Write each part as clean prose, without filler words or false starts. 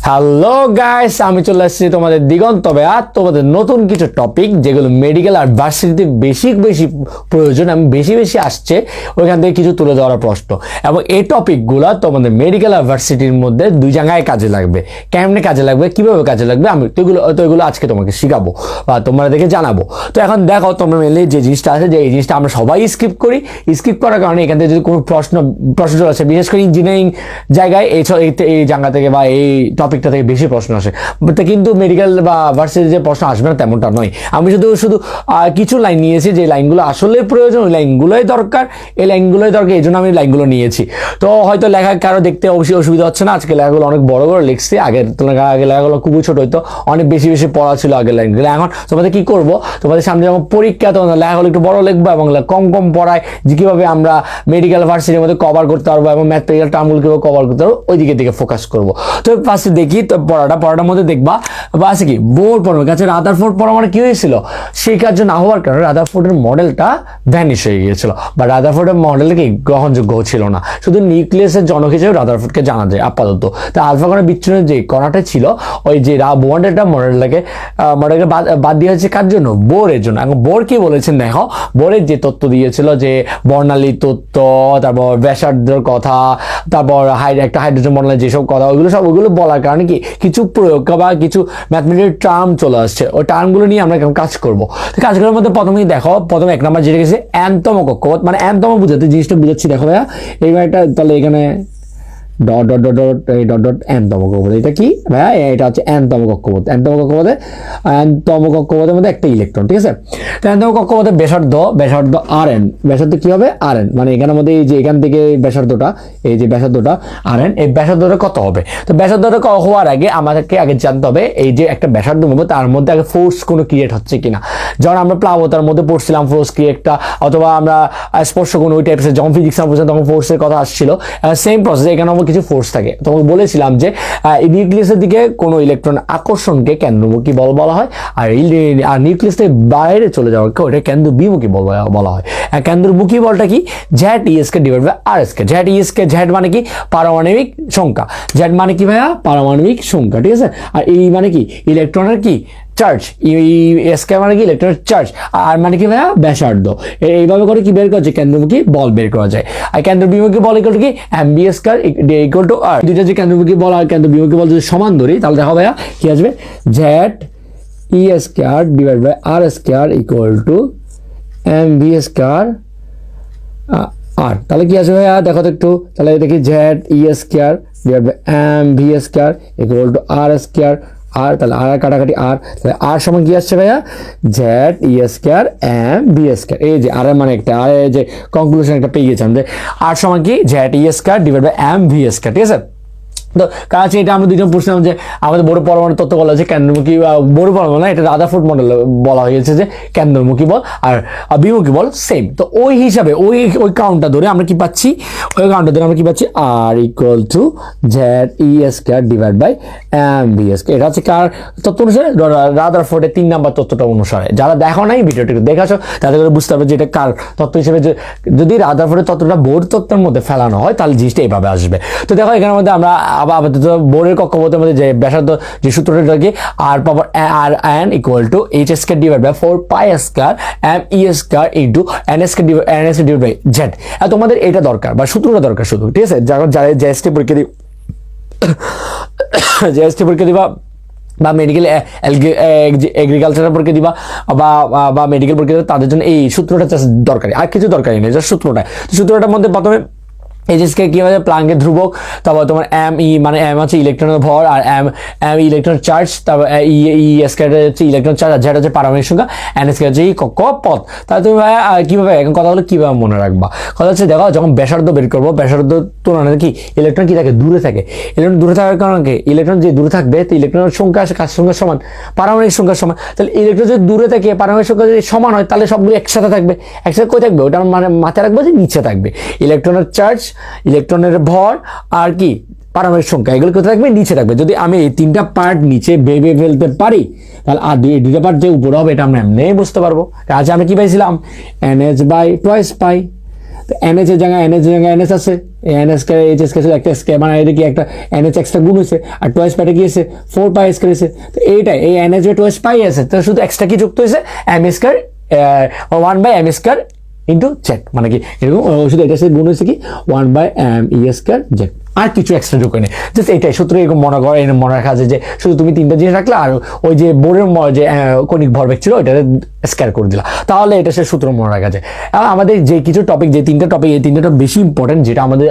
Hello guys, আমি চলে আসছি তোমাদের দিগন্ত আর তোমাদের নতুন কিছু টপিক যেগুলো মেডিকেল আর ভার্সিটিতে বেশি প্রয়োজন এবং বেশি আসছে, ওইখান থেকে কিছু তুলে দেওয়ার প্রশ্ন। এবং এই টপিকগুলো তোমাদের মেডিকেল আর ভার্সিটির মধ্যে দুই জায়গায় কাজে লাগবে। কেমনে কাজে লাগবে, কিভাবে কাজে লাগবে, আমি এগুলো আজকে তোমাকে শিখাবো বা তোমরা দেখে জানাবো। তো এখন দেখো, তোমরা মেনলি যে জিনিসটা আছে, যে এই জিনিসটা আমরা সবাই স্কিপ করার কারণে এখান থেকে যদি কোনো প্রশ্ন চলে আসে, বিশেষ করে ইঞ্জিনিয়ারিং জায়গায় এই জায়গা থেকে বা এই টপিকটা থেকে বেশি প্রশ্ন আসে, কিন্তু মেডিকেল বা ভার্সিটি যে প্রশ্ন আসবে না তেমনটা নয়। আমি শুধু কিছু লাইন নিয়েছি, যে লাইনগুলো আসলে প্রয়োজন, ওই লাইনগুলোই দরকার, এই জন্য আমি লাইনগুলো নিয়েছি। তো হয়তো লেখা কারো দেখতে অবশ্যই অসুবিধা হচ্ছে না। আজকে লেখাগুলো অনেক বড় লিখছি, আগে লেখাগুলো খুবই ছোট হইতো, অনেক বেশি পড়া ছিল আগের লাইনগুলো। এখন তোমাদের কি করবো, তোমাদের সামনে যেমন পরীক্ষা, তোমাদের লেখাগুলো একটু বড় লিখবো এবং কম পড়ায় যে কিভাবে আমরা মেডিকেল ভার্সিটির মধ্যে কভার করতে পারবো এবং ম্যাথমেটিক্যাল টার্মগুলো কিভাবে কভার করতে পারবো, ওই দিকে ফোকাস করবো। তো ফার্স্টে দেখি তো পড়াটার মধ্যে দেখবা বা আছে কি বোর পড়বে কাছে রাদারফোর্ড পড়া মানে কি হয়েছিল, সেই কার্য না হওয়ার কারণে রাদারফোর্ডের মডেলটা ভ্যানিশ হয়ে গিয়েছিল, বা রাদারফোর্ডের মডেল কি গ্রহণযোগ্য ছিল না। শুধু নিউক্লিয়াসের জনক হিসেবে রাদারফোর্ডকে জানা যায় আপাতত। তো আলফা কণা বিচ্ছুরণের যে কণাটা ছিল, ওই যে বোরের মডেলকে বাদ দিয়ে হচ্ছে কার জন্য, বোরের জন্য। এখন বোর কি বলেছেন দেখো, বোরের যে তত্ত্ব দিয়েছিল, যে বর্ণালী তত্ত্ব, তারপর ব্যাসার্ধের কথা, তারপর একটা হাইড্রোজেন বর্ণালী যেসব কথা, ওইগুলো বলার কারণে কি কিছু প্রয়োগ বা কিছু ম্যাথমেটিক্যাল টার্ম চলে আসছে, ওই টার্মগুলো নিয়ে আমরা কাজ করবো। কাজ করার মধ্যে প্রথমেই দেখো, প্রথমে 1 নম্বর যেটা গেছে এনতম কক্ষপথ, মানে এনতম বুঝাতে জিনিসটা বুঝাচ্ছি। দেখো ভাইয়া, এইবার এটা তাহলে এখানে ডট এনতম কক্ষপথ, এটা কি ভাইয়া, এটা হচ্ছে এনতম কক্ষপথের মধ্যে একটা ইলেকট্রন, ঠিক আছে। তো এনতম কক্ষপথের ব্যাসার্ধ আর এন, ব্যাসার্ধ কি হবে আর এন, মানে এখানের মধ্যে এই যে এখান থেকে ব্যাসার্ধটা, এই যে ব্যাসার্ধটা আর এন, এই ব্যাসার্ধটা কত হবে। তো ব্যাসার্ধটা হওয়ার আগে আমাদেরকে আগে জানতে হবে এই যে একটা ব্যাসার্ধ হবে, তার মধ্যে আগে ফোর্স কোনো ক্রিয়েট হচ্ছে কিনা। যখন আমরা প্লাবতার মধ্যে পড়ছিলাম ফোর্স ক্রিয়েটটা, অথবা আমরা স্পর্শ কোনো ওই টাইপসের, যখন ফিজিক্স পড়ছিলাম তখন ফোর্সের কথা আসছিল, সেম প্রসেস এখানে কিছু ফোর্স থাকে। তোমাকে বলেছিলাম যে নিউক্লিয়াসের দিকে কোনো ইলেকট্রন আকর্ষণকে কেন্দ্রমুখী বল বলা হয়, আর নিউক্লিয়াস থেকে বাইরে চলে যাওয়াকে ওটা কেন্দ্রবিমুখী বল বলা হয়। কেন্দ্রমুখী বলটা কি, জ্যাড ইএসকে ডিভাইড বাই আর এসকে। জ্যাড মানে কি, পারমাণবিক সংখ্যা। জ্যাড মানে কি ভাইয়া, পারমাণবিক সংখ্যা, ঠিক আছে। আর এই মানে কি, ইলেকট্রনের কি চার্জ, এসকে মানে কি ইলেকট্রনের চার্জ, আর মানে কি ভাইয়া ব্যাসার্ধ। এইভাবে করে কি বের করা যায়, কেন্দ্রমুখী বল বের করা যায়। আর কেন্দ্রবিমুখী বল ইকুয়াল টু কি, এমবি স্কয়ার ইকুয়াল টু আর। দুইটা যে কেন্দ্রমুখী বল আর কেন্দ্রবিমুখী বল যদি সমান ধরি, তাহলে দেখো ভাইয়া কি আসবে, Z E square divide by R square equal to M V square আর। তাহলে কি আসবে ভাইয়া, দেখো তো একটু, তাহলে দেখি Z E square divide by M V square equal to R square. আর তাহলে আর কাটাকাটি, আর তাহলে আর সমান কি আসছে ভাইয়া, Z E square M B square. এই যে আর মানে একটা, আর এই যে কনক্লুশন একটা পেয়ে গেছিলাম, যে আর সমান কি Z E square divide by M V square, ঠিক আছে। তো কাছে এটা আমরা দুজন পড়ছিলাম যে আমাদের বড় পরমাণু তত্ত্ব বলা হচ্ছে কেন্দ্রমুখী, বড় পরমাণু না, এটা রাদারফোর্ড মডেল বলা হয়েছে যে কেন্দ্রমুখী বল আর বিমুখী বল সেম। তো ওই হিসাবে ওই কাউন্টটা ধরে আমরা কি পাচ্ছি, R equal to Z E square divide by M V square. এটা হচ্ছে কার তত্ত্ব অনুসারে, রাদারফোর্ডের 3 নম্বর তত্ত্বটা অনুসারে। যারা দেখো নাই ভিডিওটি দেখাছো, তাদের করে বুঝতে পারবে যে এটা কার তত্ত্ব হিসেবে, যদি রাদারফোর্ডের তত্ত্বটা বোর তত্ত্বের মধ্যে ফেলানো হয় তাহলে জিনিসটা এইভাবে আসবে। তো দেখো এখানের মধ্যে আমরা আপাতত বোরের কক্ষপথের মধ্যে যে ব্যাসার্ধ, যে সূত্রটা কি, R power R N equal to H square divide by 4 pi square M E square into N square divide by Z. তোমাদের এটা দরকার বা সূত্রটা দরকার শুধু, ঠিক আছে। যারা জেএসটি পরীক্ষা দিবা বা মেডিকেল এগ্রিকালচারের পরীক্ষা দিবা বা মেডিকেল পরীক্ষা দিবা, তাদের জন্য এই সূত্রটা দরকারি, আর কিছু দরকারি নেই, জাস্ট সূত্রটার মধ্যে প্রথমে এইচএসকে কি হবে, প্লাঙ্কের ধ্রুবক, তারপর তোমার এম ই মানে এম হচ্ছে ইলেকট্রনের ভর, আর এম ইলেকট্রন চার্জ, তারপর স্কয়ার হচ্ছে ইলেকট্রন চার্জ, আর যেটা হচ্ছে পারমাণবিক সংখ্যা, এন স্কয়ার হচ্ছে এই কক্ষপথ। তাহলে তুমি কিভাবে, এখন কথা হলো কিভাবে মনে রাখবা। কথা হচ্ছে দেখো, যখন ব্যাসার্ধ বের করবো, ব্যাসার্ধ তুলনায় কি ইলেকট্রন কি থাকে, দূরে থাকে। ইলেকট্রন দূরে থাকার কারণে কি, ইলেকট্রন যে দূরে থাকবে, তো ইলেকট্রনের সংখ্যা কার সংখ্যার সমান, পারমাণবিক সংখ্যার সমান। তাহলে ইলেকট্রন যদি দূরে থাকে, পারমাণবিক সংখ্যা যদি সমান হয়, তাহলে সবগুলো একসাথে থাকবে। একসাথে কই থাকবে, ওটা মানে মাথায় রাখবো যে নিচে থাকবে। ইলেকট্রনের চার্জ, ইলেকট্রনের ভর, আর কি পারমাণবিক সংখ্যা, এগুলো কোথায় থাকবে, নিচে থাকবে। যদি আমি এই 3টা পার্ট নিচে ভেবে ফেলতে পারি, তাহলে আর 2টা পার্ট যে উপরে হবে, এটা আমরা এমনি বুঝতে পারবো। আজ আমরা কি পাইছিলাম, NH/2 পাই। তো NH এর জায়গায় NH আছে, NH কে HS কে একটা স্কয়ার মানে এটা কি একটা NH এক্সট্রা গুণ হয়েছে আর টোয়াইস পাইটা কি হয়েছে 4 পাই স্কয়ার হয়েছে। তো এইটাই এই NH এর টোয়াইস পাই আছে, তো শুধু এক্সট্রা কি যুক্ত হয়েছে m square 1/m square into Z, মানে কি এরকম শুধু এটা গুণ হয়েছে কি 1/m স্কয়ার জেড, আর কিছু এক্সট্রা যোগ নেই। জাস্ট এটাই সূত্র এরকম মনে করো, এরকম মনে রাখা যায় যে শুধু তুমি তিনটা জিনিস রাখলে আর ওই যে বোর্ডের যে কণিক ভরবেগ ছিল ওইটা স্কয়ার করে দিলা, তাহলে এটা সে সূত্র মনে রাখা যায়। আমাদের যে কিছু টপিক, যে তিনটা টপিক, এই তিনটা বেশি ইম্পর্টেন্ট, যেটা আমাদের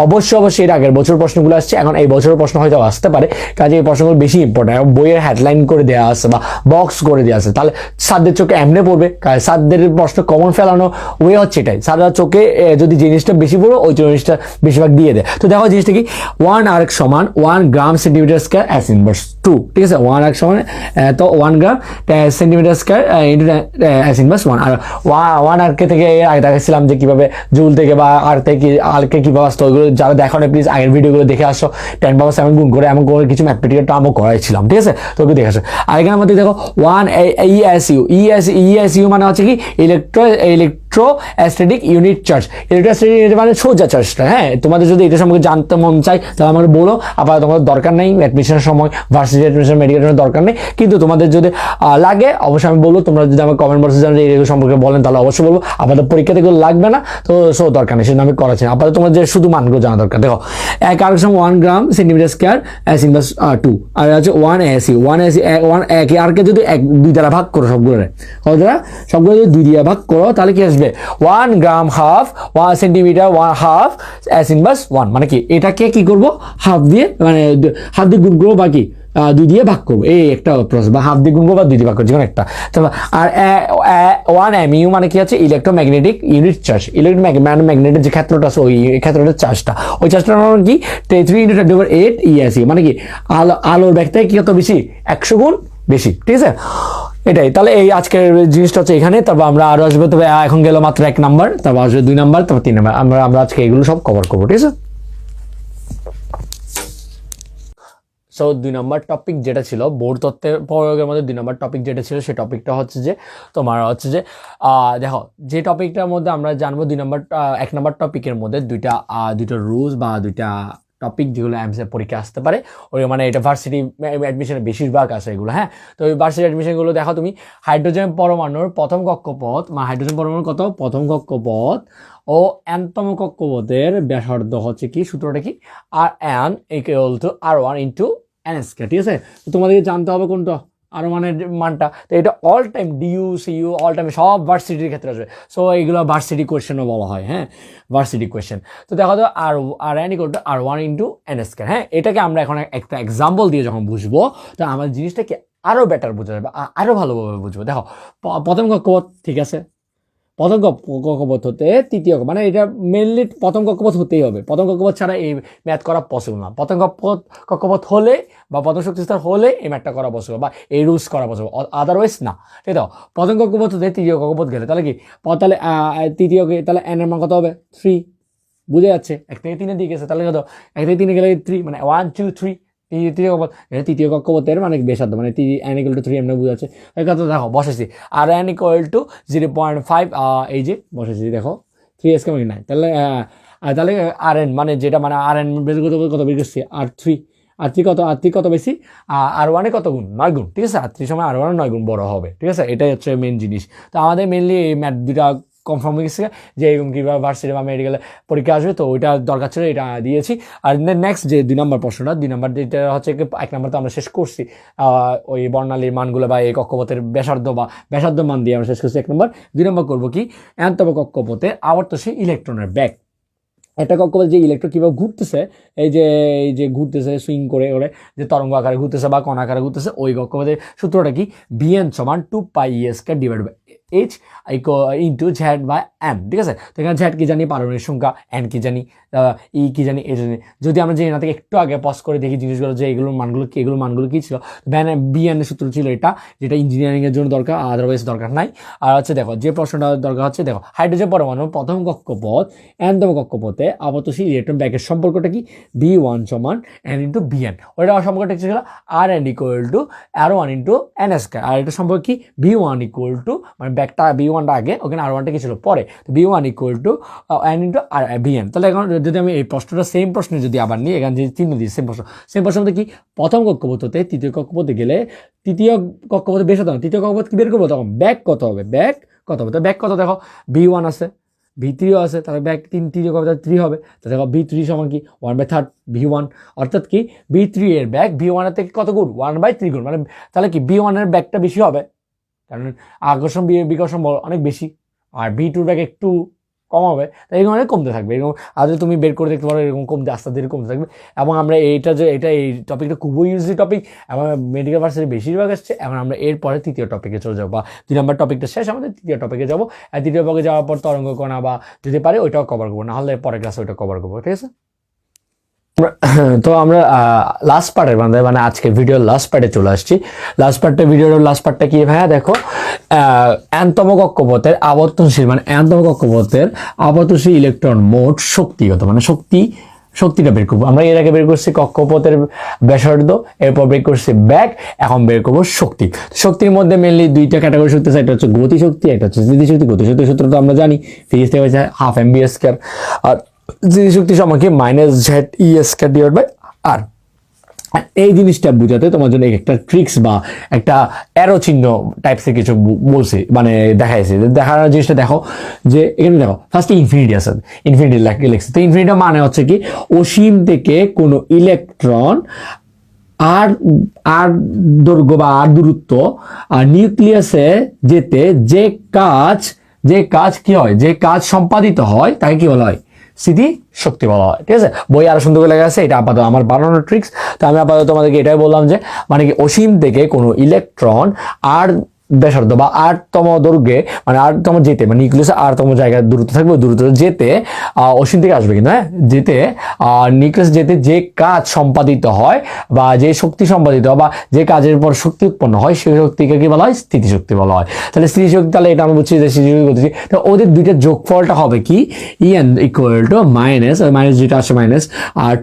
অবশ্যই এর আগের বছর প্রশ্নগুলো আসছে, এখন এই বছরের প্রশ্ন হয়তো আসতে পারে, কাজে এই প্রশ্নগুলো বেশি ইম্পর্টেন্ট। এবং বইয়ের হেডলাইন করে দেওয়া আছে বা বক্স করে দেওয়া আছে, তাহলে স্যারদের চোখে এমনি পড়বে। স্যারদের প্রশ্ন কমন ফেলানো ওয়ে হচ্ছে এটাই, স্যাররা চোখে যদি জিনিসটা বেশি পড়ো ওই জিনিসটা বেশিরভাগ দিয়ে দেয়। তো দেখো জিনিসটা কি 1 আর্ক সমান 1 গ্রাম সেন্টিমিটার স্কয়ার S ইনভার্স 2, ঠিক আছে। 1 আর্ক সমান তো 1 গ্রাম centimetre square into S inverse 1। আর 1 আর্কে থেকে আগে দেখাচ্ছিলাম যে কিভাবে জুল থেকে বা আর্কে কিভাবে আসতো, ওইগুলো যারা দেখো না প্লিজ আগের ভিডিওগুলো দেখে আসো। 10^7 গুণ করে এমন করে কিছু ম্যাথমেটিক্যাল টার্মও করাইছিলাম, ঠিক আছে, তো ওগুলো দেখে আসো। আর এখানের মধ্যে দেখো 1 ESU মানে হচ্ছে কি electrostatic unit charge. Electrostatic unit মানে সোজা চার্জটা। হ্যাঁ, তোমাদের যদি এটা সম্পর্কে জানতে মন চাই তাহলে আমাকে বলো, আবার তোমাদের দরকার নেই অ্যাডমিশনের সময়, ভার্সিটি অ্যাডমিশন মেডিকেলের দরকার নেই, কিন্তু তোমাদের যদি লাগে অবশ্যই আমি বলবো। তোমরা যদি আমার কমেন্ট বক্সে জানেন এগুলো সম্পর্কে বলেন তাহলে অবশ্যই বলবো। আপাতত পরীক্ষাতে এগুলো লাগবে না, তো সো দরকার নেই, সেটা আমি করাচ্ছি না। আপাতত তোমার যে শুধু মানগুলো জানা দরকার। দেখো 1 আর্ক সমান 1 গ্রাম সেন্টিমিটার স্কয়ার S ইনভার্স 2, আর আছে 1 আর্কে যদি 2 দ্বারা ভাগ করো সবগুলো যদি 2 দিয়ে ভাগ করো তাহলে কি আসবে 1 gram half 1 centimetre 1 half S inverse 1, মানে কি এটাকে কি করব হাফ দিয়ে, মানে হাফ দিয়ে গুণ করবো, বাকি 2 দিয়ে ভাগ করবো, এই একটা প্রসেস, বা হাফ দিয়ে গুণ করবো বা 2 দিয়ে ভাগ করবো, যেমন একটা। আর 1 MU মানে কি আছে ইলেকট্রোম্যাগনেটিক ইউনিট চার্জ। ম্যাগনেটের যে ক্ষেত্রটা আছে ওই ক্ষেত্রটার চার্জটা, ওই চার্জটা কি 3 × 10⁸ ESE, মানে কি আলোর ব্যাগ থেকে কি কত বেশি 100 গুণ বেশি, ঠিক আছে। এটাই তাহলে এই আজকের জিনিসটা হচ্ছে এখানে। তারপর আমরা আরো আসবো, তবে এখন গেল মাত্র 1 নাম্বার, তারপর আসবে 2 নাম্বার, তারপর 3 নাম্বার। আমরা আজকে এগুলো সব কভার করবো, ঠিক আছে। সো 2 নাম্বার টপিক যেটা ছিল বোর্ড তত্ত্বের প্রয়োগের মধ্যে 2 নাম্বার টপিক যেটা ছিল সেই টপিকটা হচ্ছে যে তোমার হচ্ছে যে দেখো যে টপিকটার মধ্যে আমরা জানবো 1 নাম্বার টপিকের মধ্যে দুইটা রুলস বা দুইটা টপিক যেগুলো এমসিকিউ পরীক্ষা আসতে পারে, ওই মানে এটা ভার্সিটি অ্যাডমিশনে বেশিরভাগ আছে এগুলো। হ্যাঁ, তো ওই ভার্সিটি অ্যাডমিশনগুলো দেখো তুমি হাইড্রোজেন পরমাণুর প্রথম কক্ষপথ, মানে হাইড্রোজেন পরমাণুর প্রথম কক্ষপথ ও n-তম কক্ষপথের ব্যাসার্ধ হচ্ছে কি, সূত্রটা কি Rn = R1 × n², ঠিক আছে। তো তোমাদেরকে জানতে হবে কোনটা R1 এর মানটা। তো এটা all time DU CU all time সব ভার্সিটির ক্ষেত্রে আসবে। সো এইগুলো ভার্সিটি কোয়েশ্চেনও বলা হয়। হ্যাঁ, ভার্সিটি কোয়েশ্চেন। তো দেখো তো Rn = R1 × n²। হ্যাঁ, এটাকে আমরা এখন একটা এক্সাম্পল দিয়ে যখন বুঝবো তো আমার জিনিসটাকে আরো বেটার বোঝা যাবে, আরো ভালোভাবে বুঝবো। দেখো প্রথম কক্ষপথ, ঠিক আছে, প্রথম কক্ষপথ হতে তৃতীয়, মানে এটা মেনলি প্রথম কক্ষপথ হতেই হবে। প্রথম কক্ষপথ ছাড়া এই ম্যাথ করা পসিবল না। প্রথম কক্ষপথ হলে বা প্রথম শক্তিস্তর হলে এই ম্যাথটা করা পসিবল বা এই রুলস করা পসিবল, আদারওয়াইজ না। ঠিক আছে, প্রথম কক্ষপথ হতে তৃতীয় কক্ষপথ গেলে তাহলে কি, তাহলে তাহলে n এর মান কত হবে 3, বুঝে যাচ্ছে। 1 থেকে 3 এর দিকে গেছে, তাহলে কত 1 থেকে 3 গেলে 3, মানে 1 2 3 তৃতীয় কক্ষপথের মানে ব্যাসার্ধ, মানে n = 3 এমনি বুঝাচ্ছে। দেখো বসেছি Rn = 0.5, এই যে বসেছি দেখো 3s = 9, তাহলে Rn মানে যেটা মানে Rn কত বের করছি R3 কত বেশি, R1 কত গুণ 9 গুণ, ঠিক আছে। R3 সময় R1 9 গুণ বড় হবে, ঠিক আছে। এটাই হচ্ছে মেন জিনিস। তো আমাদের মেনলি এই ম্যাথ দুটা কনফার্ম হয়ে গেছে যে এরকম কীভাবে ভার্সিটি বা মেডিকেলে পরীক্ষা আসবে, তো ওইটা দরকার ছিল, এটা দিয়েছি। আর নেক্সট যে 2 নম্বর প্রশ্নটা, 2 নম্বর যেটা হচ্ছে 1 নম্বর তো আমরা শেষ করছি ওই বর্ণালীর মানগুলো বা এই কক্ষপথের ব্যাসার্ধ মান দিয়ে আমরা শেষ করছি 1 নম্বর। 2 নম্বর করবো কি n-তম কক্ষপথে আবর্তনশীল ইলেকট্রনের ব্যাগ। একটা কক্ষপথে যে ইলেকট্রন কীভাবে ঘুরতেছে, এই যে ঘুরতেছে সুইং করে ওরে, যে তরঙ্গ আকারে ঘুরতেছে বা কণ আকারে ঘুরতেছে, ওই কক্ষপথের সূত্রটা কি Bn = 2πe² H × Z/m, ঠিক আছে। তো এখানে Z কি জানি, পারমাণবিক সংখ্যা, n কি জানি, E কি জানি, H জানি। যদি আমরা যে এখান থেকে একটু আগে পজ করে দেখি জিনিসগুলো যে এগুলোর মানগুলো কি ছিল, Bn এর সূত্র ছিল এটা, যেটা ইঞ্জিনিয়ারিং এর জন্য দরকার, আদারওয়াইজ দরকার নাই। আর হচ্ছে দেখো যে প্রশ্নটা দরকার হচ্ছে, দেখো হাইড্রোজেন পরমাণুর প্রথম কক্ষপথ n-তম কক্ষপথে আবর্তনশীল ইলেকট্রন ব্যাগের সম্পর্কটা কি B1 = n × Bn। ওইটা সম্পর্কটা ছিল Rn = R1 × n², আর এটা সম্পর্ক কি B1 = মানে ব্যাকটা B1টা আগে, ওখানে R1টা কি ছিল পরে। তো B1 equal to n into আর Bn। তাহলে এখন যদি আমি এই প্রশ্নটা সেম প্রশ্নে যদি আবার নিই, এখানে যদি চিহ্ন দিই সেম প্রশ্ন মধ্যে কি প্রথম কক্ষপথ হতে তৃতীয় কক্ষপথে গেলে তৃতীয় কক্ষপথে বেশ হতে হবে, তৃতীয় কক্ষপথ কি বের করবো, তখন ব্যাক কত হবে, ব্যাক কত হবে। তো ব্যাক কত দেখো B1 আছে, V3ও আছে, তাহলে ব্যাক তৃতীয় কক্ষপথে 3 হবে। তো দেখো B3 সমান কি 1/3 V1, অর্থাৎ কি B3 এর ব্যাক V1 এর থেকে কত গুণ 1/3 গুণ, মানে তাহলে কি B1 এর ব্যাকটা বেশি হবে, কারণ আকর্ষণ বিকর্ষণ বল অনেক বেশি, আর B2 ব্যাক একটু কম হবে, তাই এরকম অনেক কমতে থাকবে। এরকম আজ তুমি বের করে দেখতে পারো, এরকম কমতে আস্তে ধীরে কমতে থাকবে। এবং আমরা এই টপিকটা খুবই ইউজি টপিক, এবং মেডিকেল ভার্সিটি বেশিরভাগ আসছে। এখন আমরা এরপরে তৃতীয় টপিকে চলে যাবো, বা 2 নম্বর টপিকটা শেষ, আমাদের তৃতীয় টপিকে যাবো। আর তৃতীয় টপিকে যাওয়ার পর তরঙ্গ কণা বা যদি পারি ওইটাও কভার করবো, না হলে পরের ক্লাসে ওইটা কভার করবো, ঠিক আছে। তো আমরা লাস্ট পার্টের মানে আজকে ভিডিওর লাস্ট পার্টে চলে আসছি। ভিডিওর লাস্ট পার্টটা কি ভাইয়া, দেখো এনতম কক্ষপথের আবর্তনশীল, মানে এনতম কক্ষপথের আবর্তনশীল ইলেকট্রন মোট শক্তিগত, মানে শক্তিটা বের করবো। আমরা এর আগে বের করছি কক্ষপথের ব্যাসার্ধ, এরপর বের করছি ব্যাক, এখন বের করবো শক্তি। শক্তির মধ্যে মেনলি 2টা ক্যাটাগরি শক্তি আছে, একটা হচ্ছে গতিশক্তি, একটা হচ্ছে স্থিতিশক্তি। গতিশক্তির সূত্র তো আমরা জানি, ফিজিক্স থেকে হয়েছে ½ mv², আর স্থিতিশক্তি সমান কি -ZE²/r। এই জিনিসটা বুঝাতে তোমার জন্য একটা ট্রিক্স বা একটা অ্যারো চিহ্ন টাইপসের কিছু বলছি, মানে দেখাইছি। দেখানোর জিনিসটা দেখো, যে এখানে দেখো ফার্স্টে ইনফিনিটি আছে, ইনফিনিটি লিখছে। তো ইনফিনিটি মানে হচ্ছে কি অসীম থেকে কোনো ইলেকট্রন আর দৈর্ঘ্য বা আর দূরত্ব আর নিউক্লিয়াসে যেতে যে কাজ কি হয়, যে কাজ সম্পাদিত হয় তাকে কি বলা হয়, স্থিতি শক্তি বলা হয়, ঠিক আছে। বই আরো সুন্দর করে লেখা আছে, এটা আপাতত আমার বানানোর ট্রিক্স। তো আমি আপাতত তোমাদেরকে এটাই বললাম যে মানে কি অসীম থেকে কোনো ইলেকট্রন আর ব্যাসার্ধ বা আরতম দৈর্ঘ্যে, মানে আরতম যেতে, মানে নিউক্লিয়াসে আরতম জায়গায় দূরত্ব থাকবে, দূরত্ব যেতে অসীম থেকে আসবে কিন্তু, হ্যাঁ, যেতে নিউক্লিয়াস যেতে যে কাজ সম্পাদিত হয় বা যে শক্তি সম্পাদিত হয় বা যে কাজের পর শক্তি উৎপন্ন হয়, সেই শক্তিকে কি বলা হয়, স্থিতিশক্তি বলা হয়। তাহলে স্থিতিশক্তি, তাহলে এটা আমরা বুঝছি যে স্থিতিশক্তি করতেছি। তো ওদের দুইটা যোগফলটা হবে কি, En ইকুয়াল টু মাইনাস যেটা আসে minus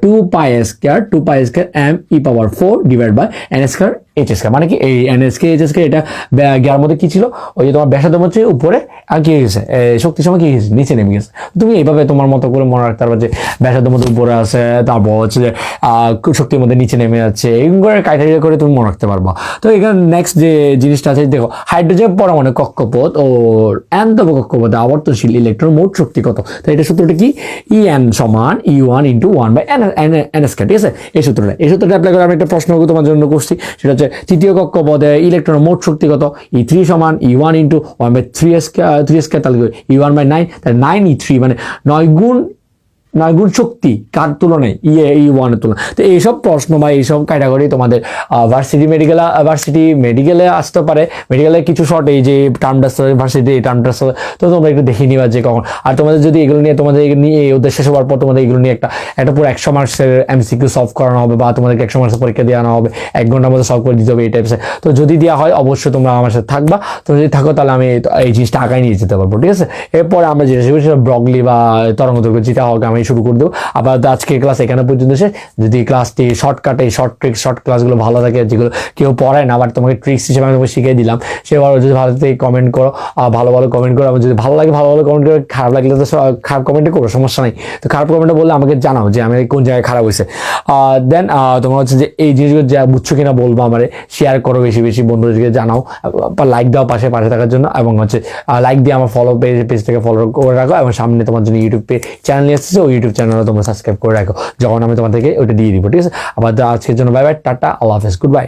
2π² m⁴ divide by n² h², মানে কি এই n² h² এটা জ্ঞার মধ্যে কি ছিল, ওই যে তোমার ব্যাসার্ধ হচ্ছে উপরে, আর কি হয়েছে শক্তির সময় কি হয়েছে, নিচে নেমে গেছে। তুমি এইভাবে তোমার মতো করে মনে রাখতে পারবে যে ব্যাসার্ধের মধ্যে উপরে আছে, তারপর হচ্ছে যে শক্তির মধ্যে নিচে নেমে যাচ্ছে, এরকম করে ক্রাইটেরিয়া করে তুমি মনে রাখতে পারবা। তো এখানে নেক্সট যে জিনিসটা আছে, দেখো হাইড্রোজেন পরমাণু কক্ষপথ ও এনতম কক্ষপথে আবর্তনশীল ইলেকট্রন মোট শক্তি কত। তো এটা সূত্রটা কি, En সমান E1 × 1/n², ঠিক আছে। এই সূত্রটা অ্যাপ্লাই করে আমি একটা প্রশ্ন তোমার জন্য করছি, সেটা হচ্ছে তৃতীয় কক্ষপথে ইলেকট্রন মোট শক্তি কত। E3 সমান E1 × 1/3², তাহলে E1/9, তাহলে 9E3, মানে 9 গুণ শক্তি কার তুলনায়, E1 এর তুলনায়। তো এইসব প্রশ্ন বা এইসব ক্যাটাগরি তোমাদের ভার্সিটি মেডিকেলে আসতে পারে। মেডিকেলে কিছু শর্ট এই যে টার্মটা ভার্সিটি এই টার্মটা, তো তোমরা একটু দেখে নিবা যে কখন। আর তোমাদের যদি এগুলো নিয়ে এই উদ্দেশ্য শেষ হওয়ার পর তোমাদের এগুলো নিয়ে একটা পুরো 100 মার্কসের MCQ সলভ করানো হবে, বা তোমাদেরকে 100 মার্কসের পরীক্ষা দেওয়ানো হবে, 1 ঘন্টার মধ্যে সলভ করে দিতে হবে এই টাইপসের। তো যদি দেওয়া হয় অবশ্যই তোমরা আমার সাথে থাকবা। তো যদি থাকো তাহলে আমি এই জিনিসটা আগায় নিয়ে যেতে পারবো, ঠিক আছে। এরপরে আমরা যেটা শিখবো সেটা ব্রগলি বা তরঙ্গ দৈর্ঘ্য, যেটা হোক আমি শুরু করে দেবো। আবার আজকে ক্লাস এখানে পর্যন্ত শেষ। যদি ক্লাসটি শর্টকাটে শর্ট ক্লাসগুলো ভালো থাকে, যেগুলো কেউ পড়ায় না, আবার তোমাকে ট্রিক্স হিসেবে আমি তোমাকে শিখিয়ে দিলাম, সেবার যদি ভালো থেকে কমেন্ট করো, ভালো কমেন্ট করো। আমার যদি ভালো লাগে ভালো কমেন্ট করো, খারাপ লাগলে তো খারাপ কমেন্টে করো, সমস্যা নাই। তো খারাপ কমেন্টে বললে আমাকে জানাও যে আমি কোন জায়গায় খারাপ হয়েছে। দেন তোমরা হচ্ছে যে এই জিনিসগুলো যা বুঝছো কিনা বলবো, আমার শেয়ার করো বেশি বন্ধুদেরকে জানাও, লাইক দাও পাশে থাকার জন্য, এবং হচ্ছে লাইক দিয়ে আমার পেজটাকে ফলো করে রাখো। এবং সামনে তোমার জন্য ইউটিউব চ্যানেল নিয়ে আসছে, ওই ইউটিউব চ্যানেলে তোমরা সাবস্ক্রাইব করে রাখো, যখন আমি তোমাদেরকে ওইটা দিয়ে দিব, ঠিক আছে। আবার আজকের জন্য বাই বাই, টাটা, আল্লাহ হাফেজ, গুড বাই।